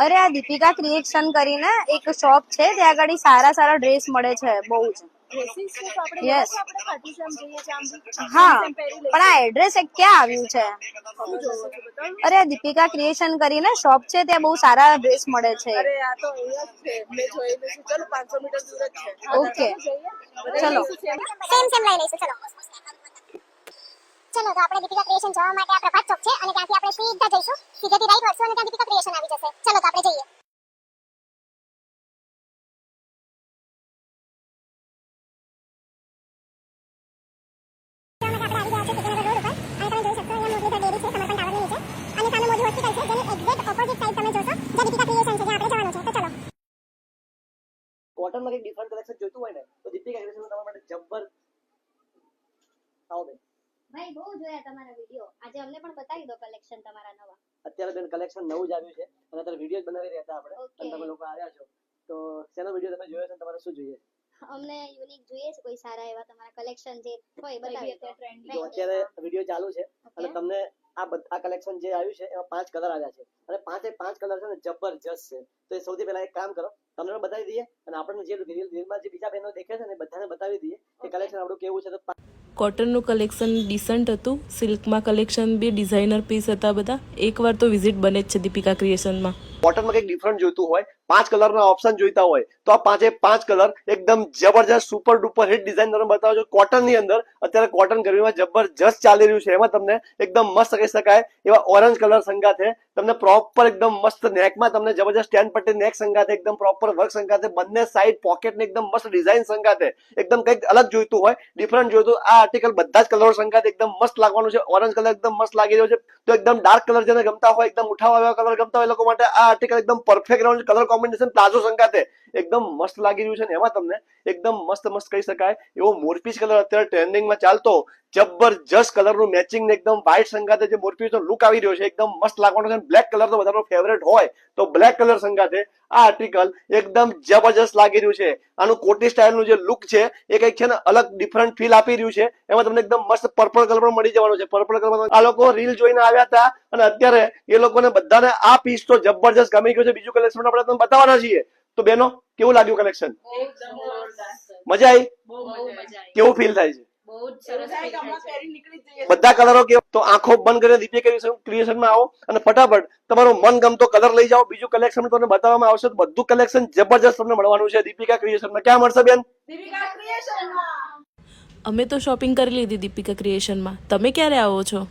અરે આ દીપિકા ક્રિએશન કરીને એક શોપ છે, ત્યાં આગળ સારા ડ્રેસ મળે છે બહુ જ. યસ હા, પણ આ એડ્રેસ ક્યાં આવ્યું છે? અરે આ દીપિકા ક્રિએશન કરીને શોપ છે, ત્યાં બહુ સારા ડ્રેસ મળે છે. ઓકે ચલો સેમ લઈ લઈશું. ચલો તો આપણે દીપિકા ક્રિએશન જવા માટે આ પ્રભાત ચોક છે અને ત્યાંથી આપણે સીધા જઈશું, સીધેથી રાઈટ વળશું અને ત્યાં દીપિકા ક્રિએશન આવી જશે. ચલો તો આપણે જઈએ. કોટનમાં કંઈક ડિફરન્ટ કલેક્શન જોઈતું હોય ને તો દીપિકા ક્રિએશન તમારા માટે જબ્બર. આવો બેન. ભાઈ બહુ જોયા તમારા વિડિયો, આજે અમને પણ બતાવી દો કલેક્શન તમારા નવા. અત્યારે બેન કલેક્શન નવું જ આવ્યું છે અને અત્યારે વિડિયોઝ બનાવી રહ્યા હતા આપણે, અને તમે લોકો આવ્યા છો તો શેનો વિડિયો તમે જોયો છે? તમારે શું જોઈએ? અમને યુનિક જોઈએ છે, કોઈ સારા એવા તમારા કલેક્શન જે હોય બતાવી દો. તો અત્યારે વિડિયો ચાલુ છે અને તમને આ કલેક્શન જે આવ્યું છે એમાં 5 કલર આવ્યા છે અને 5 કલર છે ને જબરજસ્ત છે. તો એ સૌથી પહેલા એક કામ કરો, તમને પણ બતાવી દઈએ અને આપણને જે રીલમાં જે બીજા બહેનો દેખે છે ને બધાને બતાવી દઈએ કે કલેક્શન આપણું કેવું છે. તો કોટનનું કલેક્શન ડિસન્ટ હતું, સિલ્કમાં કલેક્શન બી ડિઝાઇનર પીસ હતા બધા. એકવાર તો વિઝિટ બને જ છે દીપિકા ક્રિએશનમાં. કોટનમાં કંઈક ડિફરન્ટ જોઈતું હોય, 5 કલરના ઓપ્શન જોઈતા હોય તો આ 5 કલર એકદમ જબરજસ્ત સુપર ડુપર હિટ ડિઝાઇન તમને બતાવો છો. કોટનની અંદર અત્યારે કોટન ગરમીમાં જબરજસ્ત ચાલી રહ્યું છે, એમાં તમને એકદમ મસ્ત કહી શકાય એવા ઓરેન્જ કલર સંગાથે તમને પ્રોપર એકદમ મસ્ત નેકમાં તમને જબરજસ્ત સ્ટેન્ડ પટ્ટી નેક સંગાથે એકદમ પ્રોપર વર્ક સંગાથે બંને સાઈડ પોકેટ ને એકદમ મસ્ત ડિઝાઇન સંગાથે એકદમ કંઈક અલગ જોઈતું હોય, ડિફરન્ટ જોઈતું, આ આર્ટિકલ બધા જ કલરો સંગાથે એકદમ મસ્ત લાગવાનું છે. ઓરેન્જ કલર એકદમ મસ્ત લાગી રહ્યો છે, તો એકદમ ડાર્ક કલર જેને ગમતા હોય, એકદમ ઉઠાવા એવા કલર ગમતા હોય એ લોકો માટે આ આર્ટિકલ એકદમ પરફેક્ટ રહ્યું છે. કલર કોમ્બિનેશન પ્લાઝો સંગાથે એકદમ મસ્ત લાગી રહ્યું છે ને એમાં તમને એકદમ મસ્ત કહી શકાય એવો મોરપીસ કલર અત્યારે ટ્રેન્ડિંગમાં ચાલતો જબરજસ્ત કલરનું મેચિંગ ને એકદમ વ્હાઇટ સંગાથે જે મોરપીસનો લુક આવી રહ્યો છે એકદમ મસ્ત લાગવાનો છે. બ્લેક કલર તો બધાનો ફેવરેટ હોય તો બ્લેક કલર સંગાથે આ આર્ટિકલ એકદમ જબરજસ્ત લાગી રહ્યું છે. આનું કોટી સ્ટાઇલનું જે લુક છે એ કંઈક છે ને અલગ ડિફરન્ટ ફીલ આપી રહ્યું છે. એમાં તમને એકદમ મસ્ત પર્પલ કલર પણ મળી જવાનો છે. પર્પલ કલર આ લોકો રીલ જોઈને આવ્યા હતા અને અત્યારે એ લોકોને બધાને આ પીસ તો જબરજસ્ત ગમી ગયું છે. બીજું કલેક્શન આપણે તમને બતાવવાના છીએ. તો બેનો કેવું લાગ્યું કલેક્શન? મજા આવી? કેવું ફીલ થાય છે? બધા કલરો કેવા? તો આંખો બંધ કરીને દીપિકા ક્રિએશનમાં આવો અને ફટાફટ તમારો મનગમતો કલર લઈ જાઓ. બીજું કલેક્શન તમને બતાવવામાં આવશે તો બધું કલેક્શન જબરજસ્ત તમને મળવાનું છે દીપિકા ક્રિએશનમાં. ક્યાં મળશે બેન? દીપિકા ક્રિએશનમાં. અમે તો શોપિંગ કરી લીધી દીપિકા ક્રિએશનમાં. તમે ક્યારે આવો છો?